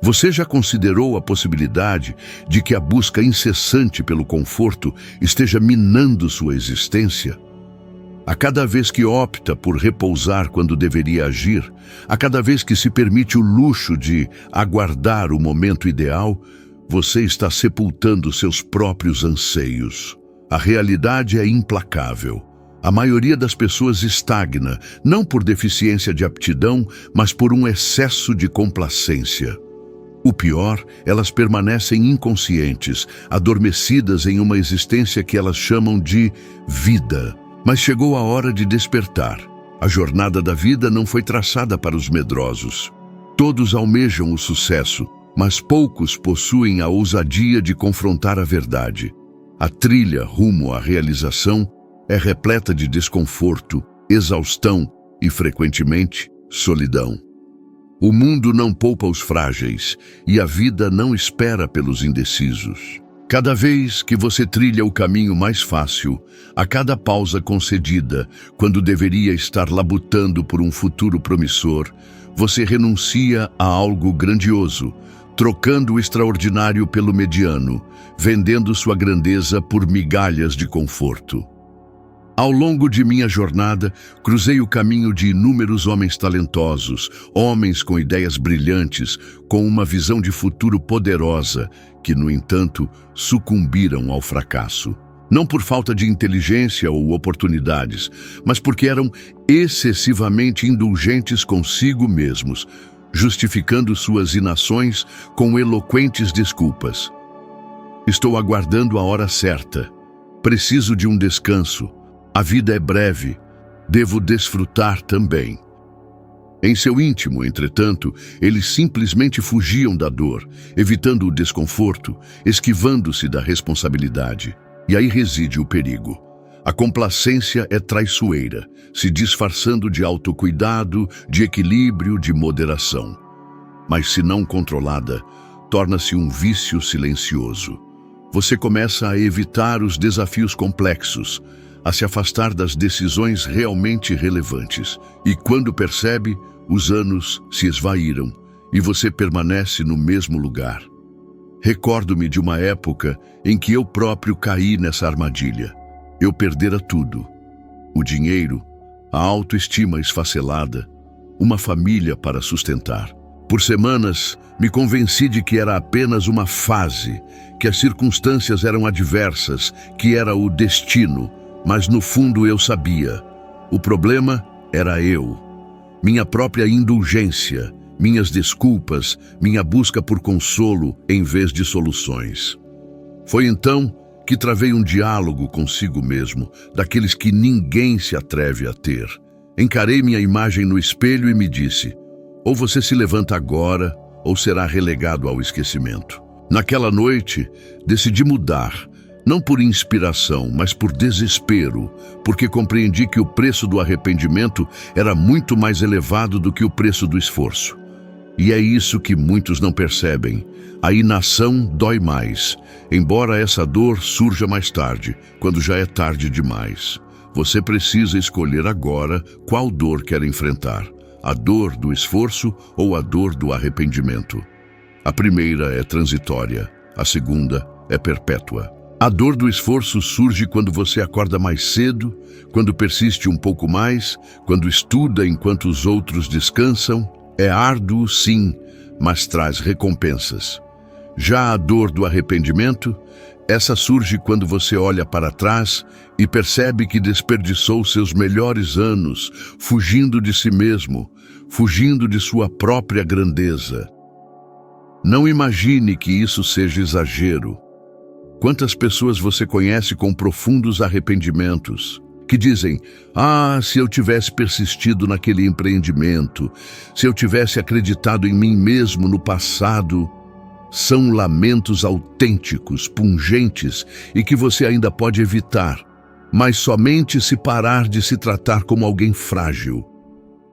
Você já considerou a possibilidade de que a busca incessante pelo conforto esteja minando sua existência? A cada vez que opta por repousar quando deveria agir, a cada vez que se permite o luxo de aguardar o momento ideal, você está sepultando seus próprios anseios. A realidade é implacável. A maioria das pessoas estagna, não por deficiência de aptidão, mas por um excesso de complacência. O pior, elas permanecem inconscientes, adormecidas em uma existência que elas chamam de vida. Mas chegou a hora de despertar. A jornada da vida não foi traçada para os medrosos. Todos almejam o sucesso, mas poucos possuem a ousadia de confrontar a verdade. A trilha rumo à realização é repleta de desconforto, exaustão e, frequentemente, solidão. O mundo não poupa os frágeis e a vida não espera pelos indecisos. Cada vez que você trilha o caminho mais fácil, a cada pausa concedida, quando deveria estar labutando por um futuro promissor, você renuncia a algo grandioso, trocando o extraordinário pelo mediano, vendendo sua grandeza por migalhas de conforto. Ao longo de minha jornada, cruzei o caminho de inúmeros homens talentosos, homens com ideias brilhantes, com uma visão de futuro poderosa, que, no entanto, sucumbiram ao fracasso. Não por falta de inteligência ou oportunidades, mas porque eram excessivamente indulgentes consigo mesmos, justificando suas inações com eloquentes desculpas. Estou aguardando a hora certa. Preciso de um descanso. A vida é breve, devo desfrutar também. Em seu íntimo, entretanto, eles simplesmente fugiam da dor, evitando o desconforto, esquivando-se da responsabilidade. E aí reside o perigo. A complacência é traiçoeira, se disfarçando de autocuidado, de equilíbrio, de moderação. Mas se não controlada, torna-se um vício silencioso. Você começa a evitar os desafios complexos, a se afastar das decisões realmente relevantes. E quando percebe, os anos se esvaíram e você permanece no mesmo lugar. Recordo-me de uma época em que eu próprio caí nessa armadilha. Eu perdera tudo: o dinheiro, a autoestima esfacelada, uma família para sustentar. Por semanas, me convenci de que era apenas uma fase, que as circunstâncias eram adversas, que era o destino. Mas no fundo eu sabia. O problema era eu. Minha própria indulgência, minhas desculpas, minha busca por consolo em vez de soluções. Foi então que travei um diálogo consigo mesmo, daqueles que ninguém se atreve a ter. Encarei minha imagem no espelho e me disse: ou você se levanta agora, ou será relegado ao esquecimento. Naquela noite, decidi mudar. Não por inspiração, mas por desespero, porque compreendi que o preço do arrependimento era muito mais elevado do que o preço do esforço. E é isso que muitos não percebem. A inação dói mais, embora essa dor surja mais tarde, quando já é tarde demais. Você precisa escolher agora qual dor quer enfrentar: a dor do esforço ou a dor do arrependimento. A primeira é transitória, a segunda é perpétua. A dor do esforço surge quando você acorda mais cedo, quando persiste um pouco mais, quando estuda enquanto os outros descansam. É árduo, sim, mas traz recompensas. Já a dor do arrependimento, essa surge quando você olha para trás e percebe que desperdiçou seus melhores anos, fugindo de si mesmo, fugindo de sua própria grandeza. Não imagine que isso seja exagero. Quantas pessoas você conhece com profundos arrependimentos, que dizem: se eu tivesse persistido naquele empreendimento, se eu tivesse acreditado em mim mesmo no passado. São lamentos autênticos, pungentes e que você ainda pode evitar, mas somente se parar de se tratar como alguém frágil.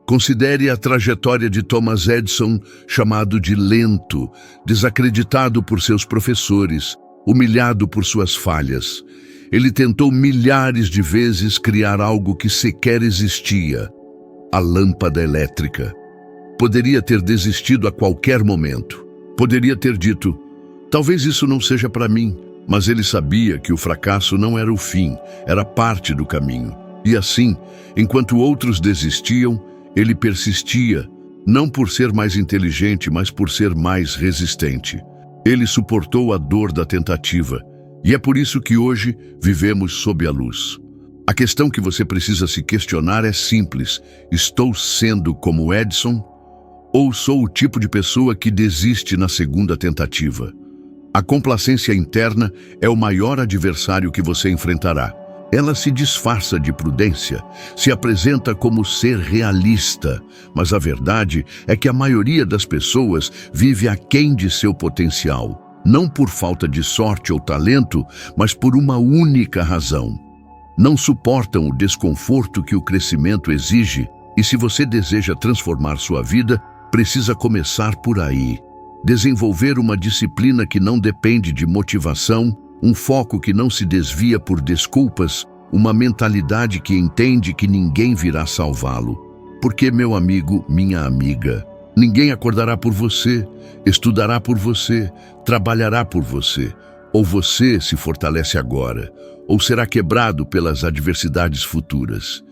Considere a trajetória de Thomas Edison, chamado de lento, desacreditado por seus professores, humilhado por suas falhas. Ele tentou milhares de vezes criar algo que sequer existia: a lâmpada elétrica. Poderia ter desistido a qualquer momento. Poderia ter dito: talvez isso não seja para mim, mas ele sabia que o fracasso não era o fim, era parte do caminho. E assim, enquanto outros desistiam, ele persistia, não por ser mais inteligente, mas por ser mais resistente. Ele suportou a dor da tentativa, e é por isso que hoje vivemos sob a luz. A questão que você precisa se questionar é simples: estou sendo como Edison? Ou sou o tipo de pessoa que desiste na segunda tentativa? A complacência interna é o maior adversário que você enfrentará. Ela se disfarça de prudência, se apresenta como ser realista, mas a verdade é que a maioria das pessoas vive aquém de seu potencial, não por falta de sorte ou talento, mas por uma única razão: não suportam o desconforto que o crescimento exige, e se você deseja transformar sua vida, precisa começar por aí. Desenvolver uma disciplina que não depende de motivação, um foco que não se desvia por desculpas, uma mentalidade que entende que ninguém virá salvá-lo. Porque, meu amigo, minha amiga, ninguém acordará por você, estudará por você, trabalhará por você. Ou você se fortalece agora, ou será quebrado pelas adversidades futuras.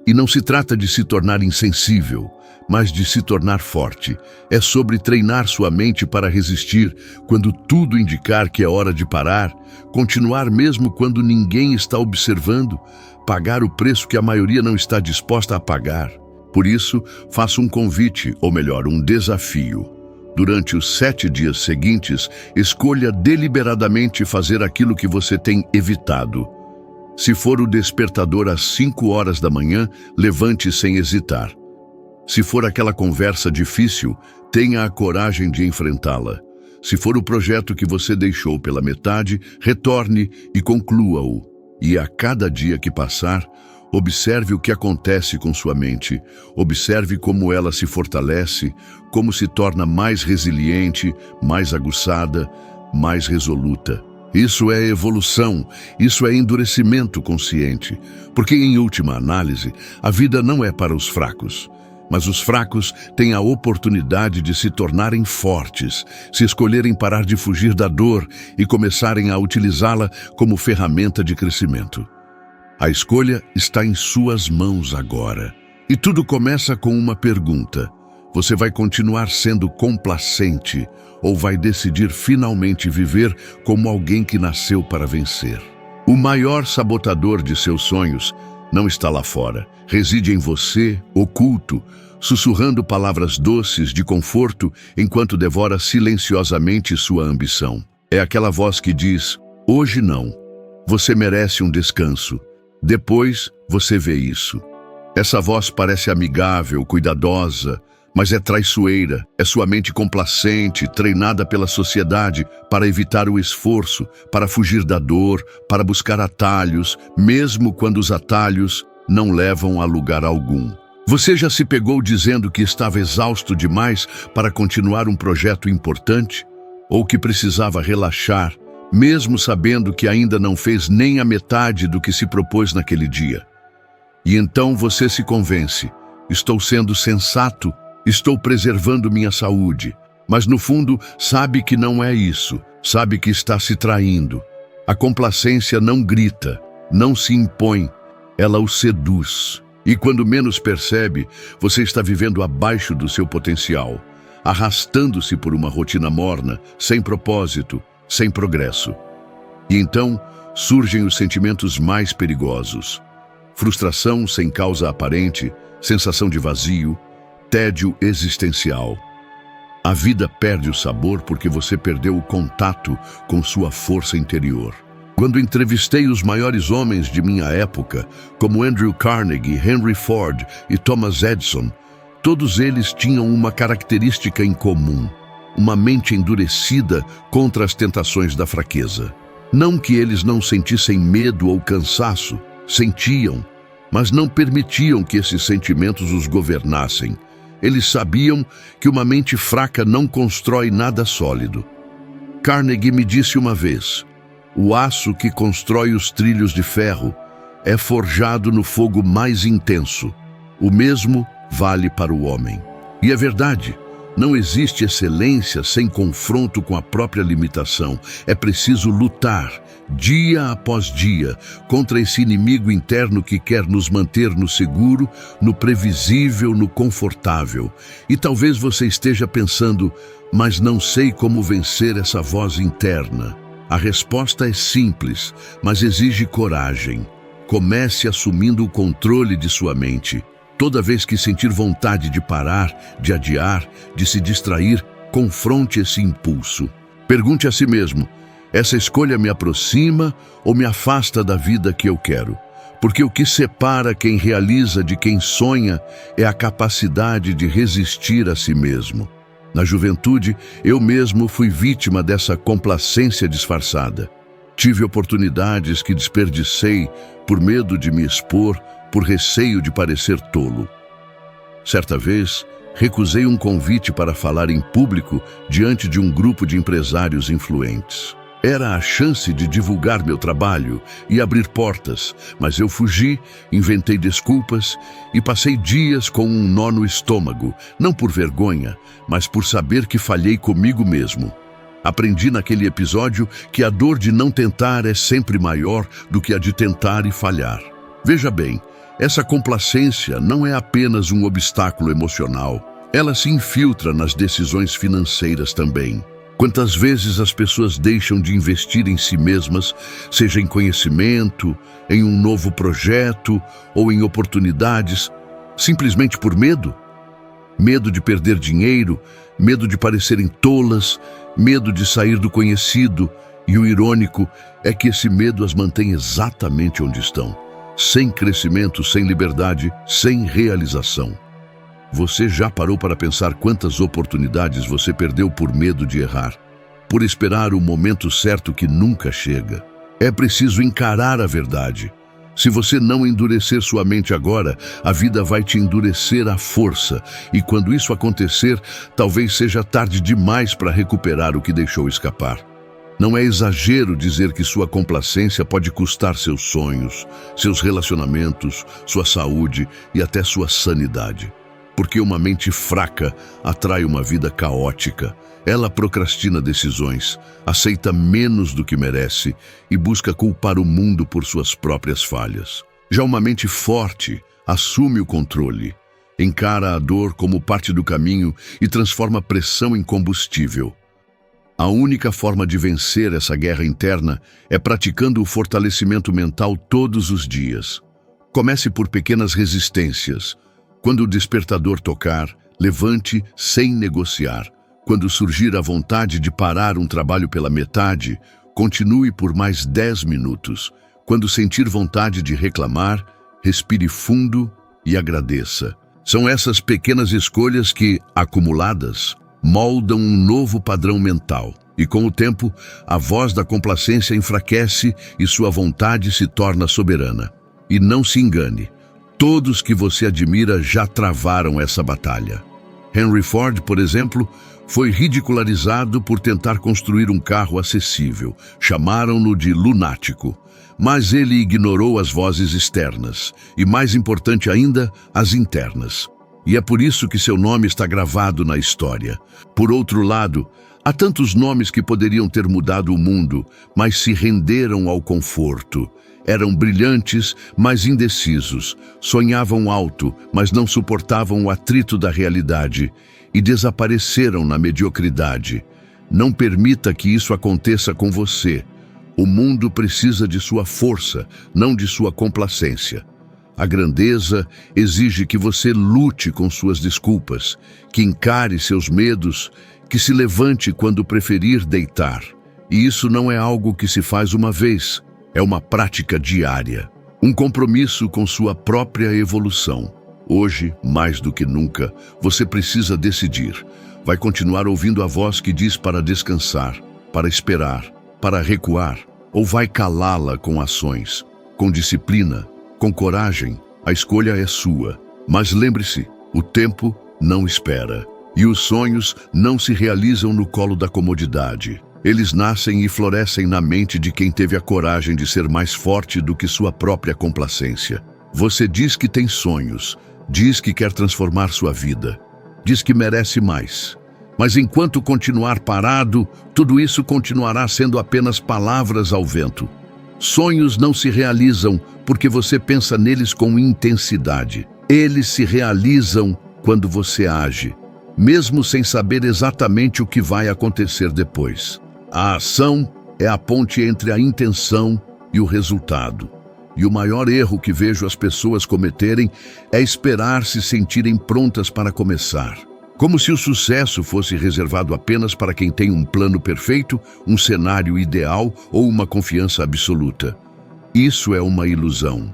E não se trata de se tornar insensível, mas de se tornar forte. É sobre treinar sua mente para resistir quando tudo indicar que é hora de parar, continuar mesmo quando ninguém está observando, pagar o preço que a maioria não está disposta a pagar. Por isso, faço um convite, ou melhor, um desafio. Durante os 7 dias seguintes, escolha deliberadamente fazer aquilo que você tem evitado. Se for o despertador às 5 horas da manhã, levante sem hesitar. Se for aquela conversa difícil, tenha a coragem de enfrentá-la. Se for o projeto que você deixou pela metade, retorne e conclua-o. E a cada dia que passar, observe o que acontece com sua mente. Observe como ela se fortalece, como se torna mais resiliente, mais aguçada, mais resoluta. Isso é evolução, isso é endurecimento consciente. Porque, em última análise, a vida não é para os fracos. Mas os fracos têm a oportunidade de se tornarem fortes, se escolherem parar de fugir da dor e começarem a utilizá-la como ferramenta de crescimento. A escolha está em suas mãos agora. E tudo começa com uma pergunta: você vai continuar sendo complacente ou vai decidir finalmente viver como alguém que nasceu para vencer? O maior sabotador de seus sonhos não está lá fora. Reside em você, oculto, sussurrando palavras doces de conforto enquanto devora silenciosamente sua ambição. É aquela voz que diz: hoje não. Você merece um descanso. Depois você vê isso. Essa voz parece amigável, cuidadosa, mas é traiçoeira. É sua mente complacente, treinada pela sociedade para evitar o esforço, para fugir da dor, para buscar atalhos, mesmo quando os atalhos não levam a lugar algum. Você já se pegou dizendo que estava exausto demais para continuar um projeto importante? Ou que precisava relaxar, mesmo sabendo que ainda não fez nem a metade do que se propôs naquele dia? E então você se convence: estou sendo sensato, estou preservando minha saúde. Mas no fundo sabe que não é isso, sabe que está se traindo. A complacência não grita, não se impõe, ela o seduz. E quando menos percebe, você está vivendo abaixo do seu potencial, arrastando-se por uma rotina morna, sem propósito, sem progresso. E então surgem os sentimentos mais perigosos: frustração sem causa aparente, sensação de vazio, tédio existencial. A vida perde o sabor porque você perdeu o contato com sua força interior. Quando entrevistei os maiores homens de minha época, como Andrew Carnegie, Henry Ford e Thomas Edison, todos eles tinham uma característica em comum: uma mente endurecida contra as tentações da fraqueza. Não que eles não sentissem medo ou cansaço, sentiam, mas não permitiam que esses sentimentos os governassem. Eles sabiam que uma mente fraca não constrói nada sólido. Carnegie me disse uma vez: o aço que constrói os trilhos de ferro é forjado no fogo mais intenso. O mesmo vale para o homem. E é verdade, Não existe excelência sem confronto com a própria limitação. É preciso lutar, dia após dia, contra esse inimigo interno que quer nos manter no seguro, no previsível, no confortável. E talvez você esteja pensando, mas não sei como vencer essa voz interna. A resposta é simples, mas exige coragem. Comece assumindo o controle de sua mente. Toda vez que sentir vontade de parar, de adiar, de se distrair, confronte esse impulso. Pergunte a si mesmo, essa escolha me aproxima ou me afasta da vida que eu quero? Porque o que separa quem realiza de quem sonha é a capacidade de resistir a si mesmo. Na juventude, eu mesmo fui vítima dessa complacência disfarçada. Tive oportunidades que desperdicei por medo de me expor, por receio de parecer tolo. Certa vez, recusei um convite para falar em público diante de um grupo de empresários influentes. Era a chance de divulgar meu trabalho e abrir portas, mas eu fugi, inventei desculpas e passei dias com um nó no estômago, não por vergonha, mas por saber que falhei comigo mesmo. Aprendi naquele episódio que a dor de não tentar é sempre maior do que a de tentar e falhar. Veja bem, essa complacência não é apenas um obstáculo emocional, ela se infiltra nas decisões financeiras também. Quantas vezes as pessoas deixam de investir em si mesmas, seja em conhecimento, em um novo projeto ou em oportunidades, simplesmente por medo? Medo de perder dinheiro, medo de parecerem tolas, medo de sair do conhecido, e o irônico é que esse medo as mantém exatamente onde estão. Sem crescimento, sem liberdade, sem realização. Você já parou para pensar quantas oportunidades você perdeu por medo de errar? Por esperar o momento certo que nunca chega? É preciso encarar a verdade. Se você não endurecer sua mente agora, a vida vai te endurecer à força. E quando isso acontecer, talvez seja tarde demais para recuperar o que deixou escapar. Não é exagero dizer que sua complacência pode custar seus sonhos, seus relacionamentos, sua saúde e até sua sanidade. Porque uma mente fraca atrai uma vida caótica. Ela procrastina decisões, aceita menos do que merece e busca culpar o mundo por suas próprias falhas. Já uma mente forte assume o controle, encara a dor como parte do caminho e transforma a pressão em combustível. A única forma de vencer essa guerra interna é praticando o fortalecimento mental todos os dias. Comece por pequenas resistências. Quando o despertador tocar, levante sem negociar. Quando surgir a vontade de parar um trabalho pela metade, continue por mais 10 minutos. Quando sentir vontade de reclamar, respire fundo e agradeça. São essas pequenas escolhas que, acumuladas, moldam um novo padrão mental. E com o tempo, a voz da complacência enfraquece e sua vontade se torna soberana. E não se engane, todos que você admira já travaram essa batalha. Henry Ford, por exemplo, foi ridicularizado por tentar construir um carro acessível. Chamaram-no de lunático. Mas ele ignorou as vozes externas e, mais importante ainda, as internas. E é por isso que seu nome está gravado na história. Por outro lado, há tantos nomes que poderiam ter mudado o mundo, mas se renderam ao conforto. Eram brilhantes, mas indecisos. Sonhavam alto, mas não suportavam o atrito da realidade. E desapareceram na mediocridade. Não permita que isso aconteça com você. O mundo precisa de sua força, não de sua complacência. A grandeza exige que você lute com suas desculpas, que encare seus medos, que se levante quando preferir deitar. E isso não é algo que se faz uma vez, é uma prática diária, um compromisso com sua própria evolução. Hoje, mais do que nunca, você precisa decidir. Vai continuar ouvindo a voz que diz para descansar, para esperar, para recuar, ou vai calá-la com ações, com disciplina, com coragem? A escolha é sua. Mas lembre-se, o tempo não espera. E os sonhos não se realizam no colo da comodidade. Eles nascem e florescem na mente de quem teve a coragem de ser mais forte do que sua própria complacência. Você diz que tem sonhos, diz que quer transformar sua vida, diz que merece mais. Mas enquanto continuar parado, tudo isso continuará sendo apenas palavras ao vento. Sonhos não se realizam porque você pensa neles com intensidade. Eles se realizam quando você age, mesmo sem saber exatamente o que vai acontecer depois. A ação é a ponte entre a intenção e o resultado. E o maior erro que vejo as pessoas cometerem é esperar se sentirem prontas para começar. Como se o sucesso fosse reservado apenas para quem tem um plano perfeito, um cenário ideal ou uma confiança absoluta. Isso é uma ilusão.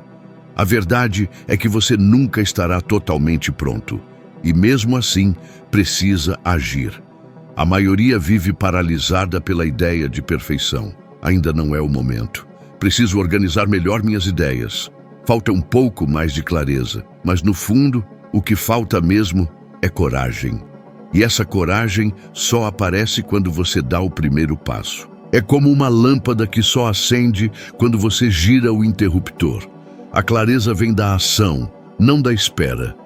A verdade é que você nunca estará totalmente pronto. E mesmo assim, precisa agir. A maioria vive paralisada pela ideia de perfeição. Ainda não é o momento. Preciso organizar melhor minhas ideias. Falta um pouco mais de clareza, mas no fundo, o que falta mesmo é coragem. E essa coragem só aparece quando você dá o primeiro passo. É como uma lâmpada que só acende quando você gira o interruptor. A clareza vem da ação, não da espera.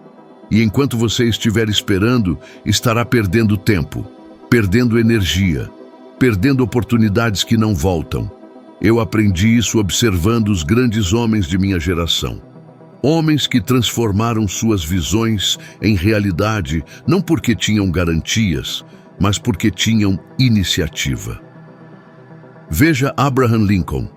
E enquanto você estiver esperando, estará perdendo tempo, perdendo energia, perdendo oportunidades que não voltam. Eu aprendi isso observando os grandes homens de minha geração. Homens que transformaram suas visões em realidade não porque tinham garantias, mas porque tinham iniciativa. Veja Abraham Lincoln.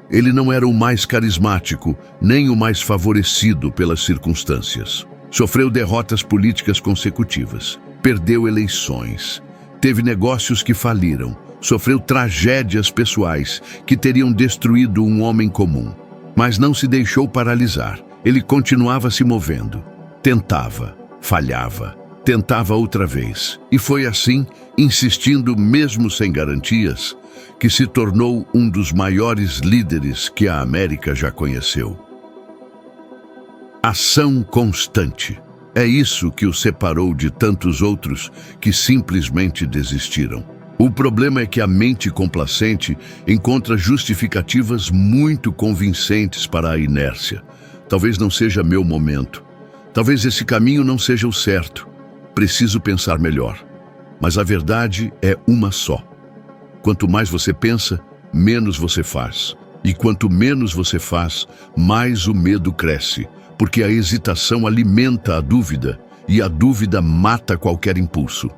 Ele não era o mais carismático, nem o mais favorecido pelas circunstâncias. Sofreu derrotas políticas consecutivas, perdeu eleições, teve negócios que faliram, sofreu tragédias pessoais que teriam destruído um homem comum. Mas não se deixou paralisar. Ele continuava se movendo. Tentava, falhava, tentava outra vez. E foi assim, insistindo mesmo sem garantias, que se tornou um dos maiores líderes que a América já conheceu. Ação constante. É isso que o separou de tantos outros que simplesmente desistiram. O problema é que a mente complacente encontra justificativas muito convincentes para a inércia. Talvez não seja meu momento. Talvez esse caminho não seja o certo. Preciso pensar melhor. Mas a verdade é uma só. Quanto mais você pensa, menos você faz. E quanto menos você faz, mais o medo cresce, porque a hesitação alimenta a dúvida e a dúvida mata qualquer impulso.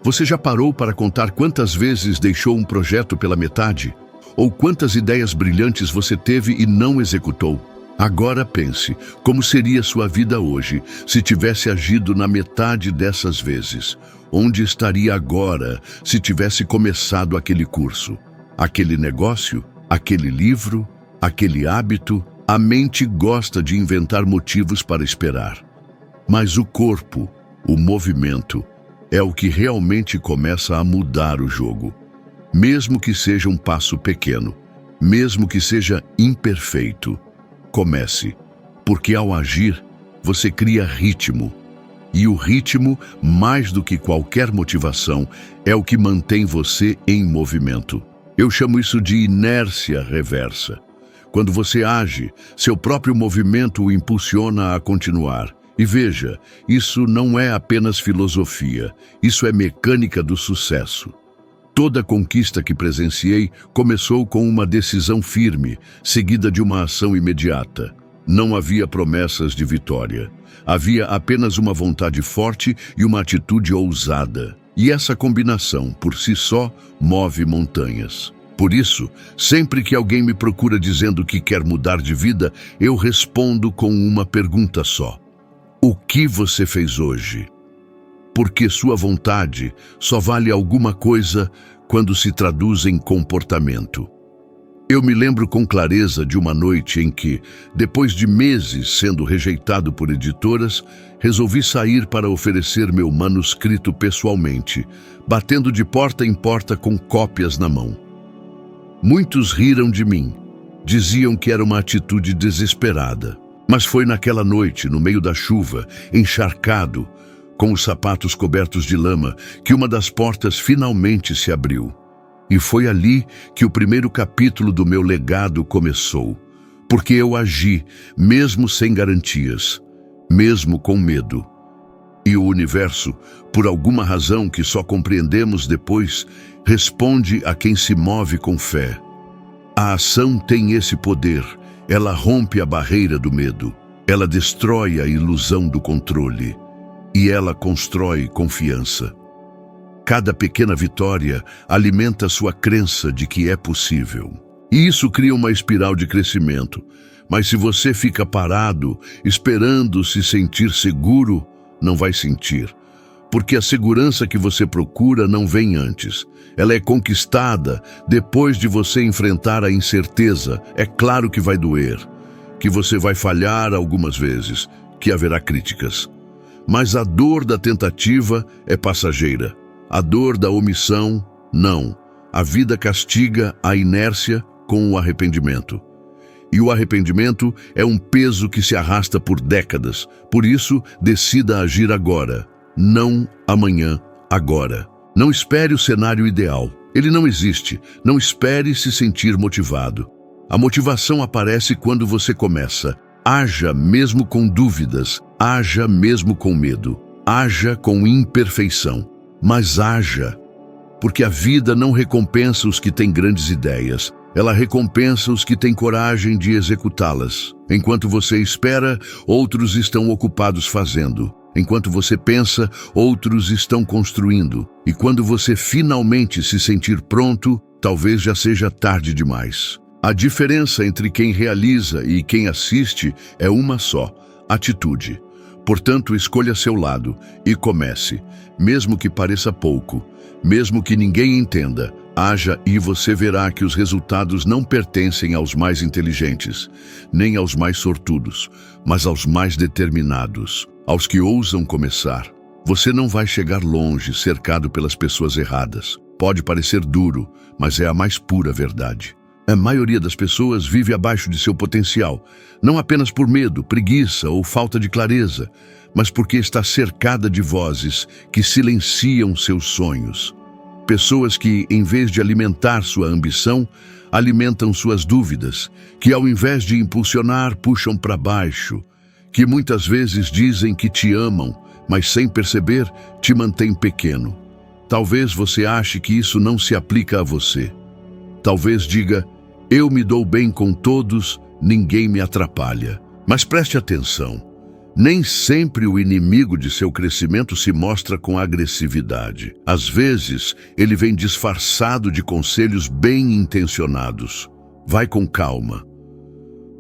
Você já parou para contar quantas vezes deixou um projeto pela metade? Ou quantas ideias brilhantes você teve e não executou? Agora pense, como seria sua vida hoje se tivesse agido na metade dessas vezes? Onde estaria agora se tivesse começado aquele curso? Aquele negócio? Aquele livro? Aquele hábito? A mente gosta de inventar motivos para esperar. Mas o corpo, o movimento, é o que realmente começa a mudar o jogo. Mesmo que seja um passo pequeno, mesmo que seja imperfeito, comece, porque ao agir, você cria ritmo. E o ritmo, mais do que qualquer motivação, é o que mantém você em movimento. Eu chamo isso de inércia reversa. Quando você age, seu próprio movimento o impulsiona a continuar. E veja, isso não é apenas filosofia, isso é mecânica do sucesso. Toda conquista que presenciei começou com uma decisão firme, seguida de uma ação imediata. Não havia promessas de vitória. Havia apenas uma vontade forte e uma atitude ousada. E essa combinação, por si só, move montanhas. Por isso, sempre que alguém me procura dizendo que quer mudar de vida, eu respondo com uma pergunta só. O que você fez hoje? Porque sua vontade só vale alguma coisa quando se traduz em comportamento. Eu me lembro com clareza de uma noite em que, depois de meses sendo rejeitado por editoras, resolvi sair para oferecer meu manuscrito pessoalmente, batendo de porta em porta com cópias na mão. Muitos riram de mim, diziam que era uma atitude desesperada. Mas foi naquela noite, no meio da chuva, encharcado, com os sapatos cobertos de lama, que uma das portas finalmente se abriu. E foi ali que o primeiro capítulo do meu legado começou, porque eu agi, mesmo sem garantias, mesmo com medo. E o universo, por alguma razão que só compreendemos depois, responde a quem se move com fé. A ação tem esse poder. Ela rompe a barreira do medo. Ela destrói a ilusão do controle. E ela constrói confiança. Cada pequena vitória alimenta sua crença de que é possível. E isso cria uma espiral de crescimento. Mas se você fica parado, esperando se sentir seguro, não vai sentir. Porque a segurança que você procura não vem antes. Ela é conquistada depois de você enfrentar a incerteza. É claro que vai doer, que você vai falhar algumas vezes, que haverá críticas. Mas a dor da tentativa é passageira. A dor da omissão, não. A vida castiga a inércia com o arrependimento. E o arrependimento é um peso que se arrasta por décadas. Por isso, decida agir agora. Não amanhã, agora. Não espere o cenário ideal. Ele não existe. Não espere se sentir motivado. A motivação aparece quando você começa. Haja mesmo com dúvidas. Haja mesmo com medo. Haja com imperfeição. Mas haja. Porque a vida não recompensa os que têm grandes ideias. Ela recompensa os que têm coragem de executá-las. Enquanto você espera, outros estão ocupados fazendo. Enquanto você pensa, outros estão construindo. E quando você finalmente se sentir pronto, talvez já seja tarde demais. A diferença entre quem realiza e quem assiste é uma só: atitude. Portanto, escolha seu lado e comece, mesmo que pareça pouco, mesmo que ninguém entenda. Haja e você verá que os resultados não pertencem aos mais inteligentes, nem aos mais sortudos, mas aos mais determinados, aos que ousam começar. Você não vai chegar longe cercado pelas pessoas erradas. Pode parecer duro, mas é a mais pura verdade. A maioria das pessoas vive abaixo de seu potencial, não apenas por medo, preguiça ou falta de clareza, mas porque está cercada de vozes que silenciam seus sonhos. Pessoas que, em vez de alimentar sua ambição, alimentam suas dúvidas, que ao invés de impulsionar, puxam para baixo, que muitas vezes dizem que te amam, mas sem perceber, te mantêm pequeno. Talvez você ache que isso não se aplica a você. Talvez diga: eu me dou bem com todos, ninguém me atrapalha. Mas preste atenção. Nem sempre o inimigo de seu crescimento se mostra com agressividade. Às vezes, ele vem disfarçado de conselhos bem intencionados. Vai com calma.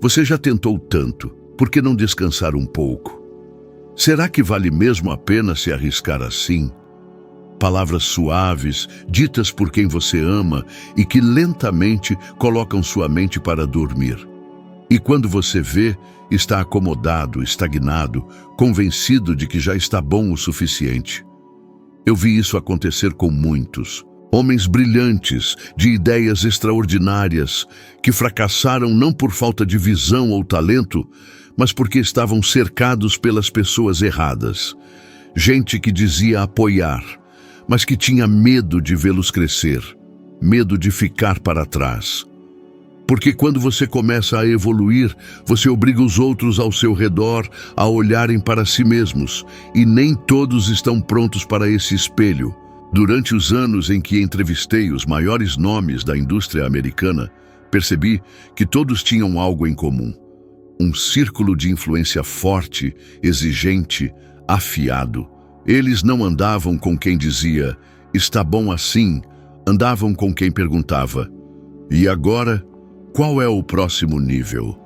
Você já tentou tanto, por que não descansar um pouco? Será que vale mesmo a pena se arriscar assim? Palavras suaves, ditas por quem você ama e que lentamente colocam sua mente para dormir. E quando você vê, está acomodado, estagnado, convencido de que já está bom o suficiente. Eu vi isso acontecer com muitos. Homens brilhantes, de ideias extraordinárias, que fracassaram não por falta de visão ou talento, mas porque estavam cercados pelas pessoas erradas. Gente que dizia apoiar, mas que tinha medo de vê-los crescer, medo de ficar para trás. Porque quando você começa a evoluir, você obriga os outros ao seu redor a olharem para si mesmos, e nem todos estão prontos para esse espelho. Durante os anos em que entrevistei os maiores nomes da indústria americana, percebi que todos tinham algo em comum. Um círculo de influência forte, exigente, afiado. Eles não andavam com quem dizia, está bom assim, andavam com quem perguntava, e agora? Qual é o próximo nível?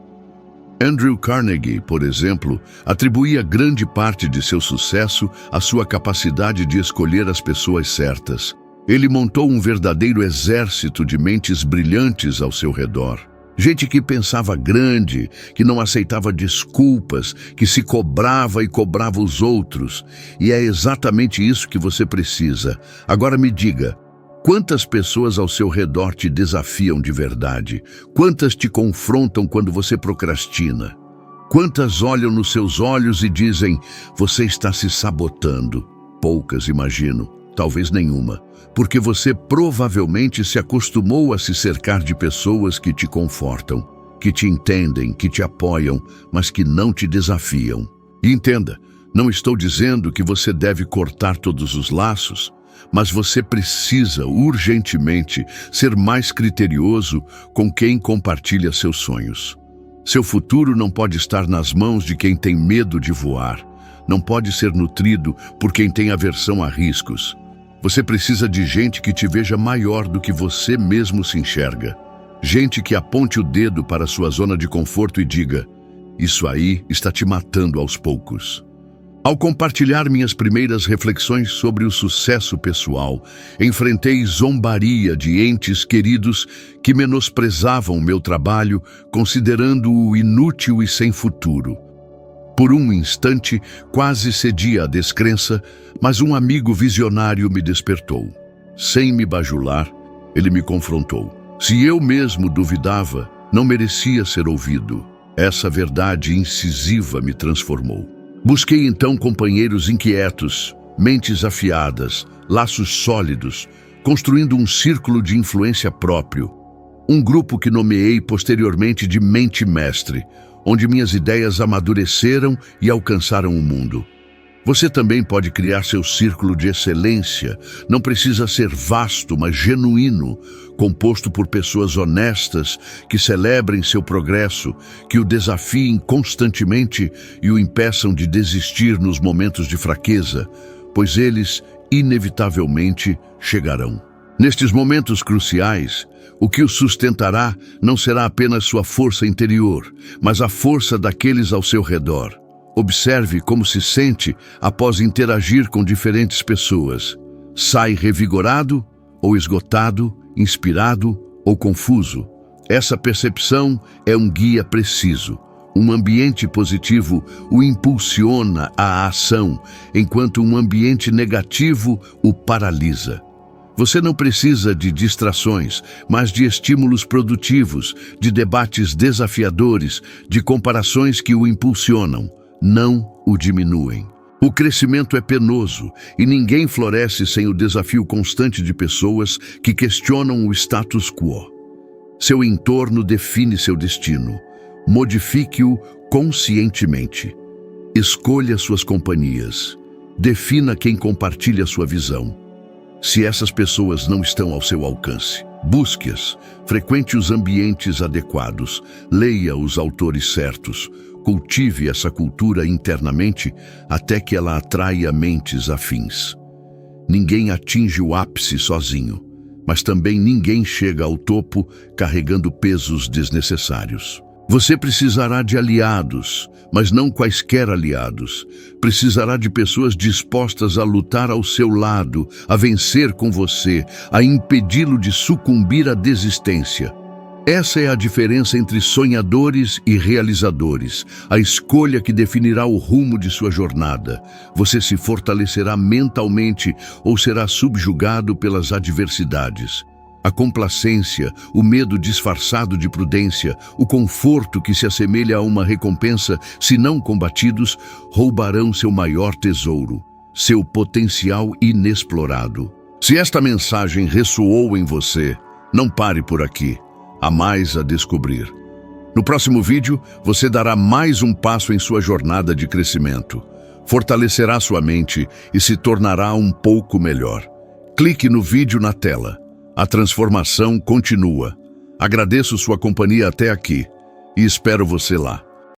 Andrew Carnegie, por exemplo, atribuía grande parte de seu sucesso à sua capacidade de escolher as pessoas certas. Ele montou um verdadeiro exército de mentes brilhantes ao seu redor. Gente que pensava grande, que não aceitava desculpas, que se cobrava e cobrava os outros. E é exatamente isso que você precisa. Agora me diga, quantas pessoas ao seu redor te desafiam de verdade? Quantas te confrontam quando você procrastina? Quantas olham nos seus olhos e dizem, você está se sabotando? Poucas, imagino. Talvez nenhuma. Porque você provavelmente se acostumou a se cercar de pessoas que te confortam, que te entendem, que te apoiam, mas que não te desafiam. E entenda, Não estou dizendo que você deve cortar todos os laços, mas você precisa urgentemente ser mais criterioso com quem compartilha seus sonhos. Seu futuro não pode estar nas mãos de quem tem medo de voar. Não pode ser nutrido por quem tem aversão a riscos. Você precisa de gente que te veja maior do que você mesmo se enxerga. Gente que aponte o dedo para sua zona de conforto e diga: isso aí está te matando aos poucos. Ao compartilhar minhas primeiras reflexões sobre o sucesso pessoal, enfrentei zombaria de entes queridos que menosprezavam meu trabalho, considerando-o inútil e sem futuro. Por um instante, quase cedi à descrença, mas um amigo visionário me despertou. Sem me bajular, ele me confrontou. Se eu mesmo duvidava, não merecia ser ouvido. Essa verdade incisiva me transformou. Busquei então companheiros inquietos, mentes afiadas, laços sólidos, construindo um círculo de influência próprio. Um grupo que nomeei posteriormente de Mente Mestre, onde minhas ideias amadureceram e alcançaram o mundo. Você também pode criar seu círculo de excelência. Não precisa ser vasto, mas genuíno, composto por pessoas honestas que celebrem seu progresso, que o desafiem constantemente e o impeçam de desistir nos momentos de fraqueza, pois eles, inevitavelmente, chegarão. Nestes momentos cruciais, o que o sustentará não será apenas sua força interior, mas a força daqueles ao seu redor. Observe como se sente após interagir com diferentes pessoas. Sai revigorado ou esgotado, inspirado ou confuso? Essa percepção é um guia preciso. Um ambiente positivo o impulsiona à ação, enquanto um ambiente negativo o paralisa. Você não precisa de distrações, mas de estímulos produtivos, de debates desafiadores, de comparações que o impulsionam, não o diminuem. O crescimento é penoso e ninguém floresce sem o desafio constante de pessoas que questionam o status quo. Seu entorno define seu destino. Modifique-o conscientemente. Escolha suas companhias. Defina quem compartilha sua visão. Se essas pessoas não estão ao seu alcance, busque-as, frequente os ambientes adequados, leia os autores certos, cultive essa cultura internamente até que ela atraia mentes afins. Ninguém atinge o ápice sozinho, mas também ninguém chega ao topo carregando pesos desnecessários. Você precisará de aliados, mas não quaisquer aliados. Precisará de pessoas dispostas a lutar ao seu lado, a vencer com você, a impedi-lo de sucumbir à desistência. Essa é a diferença entre sonhadores e realizadores, a escolha que definirá o rumo de sua jornada. Você se fortalecerá mentalmente ou será subjugado pelas adversidades. A complacência, o medo disfarçado de prudência, o conforto que se assemelha a uma recompensa, se não combatidos, roubarão seu maior tesouro, seu potencial inexplorado. Se esta mensagem ressoou em você, não pare por aqui. Há mais a descobrir. No próximo vídeo, você dará mais um passo em sua jornada de crescimento. Fortalecerá sua mente e se tornará um pouco melhor. Clique no vídeo na tela. A transformação continua. Agradeço sua companhia até aqui e espero você lá.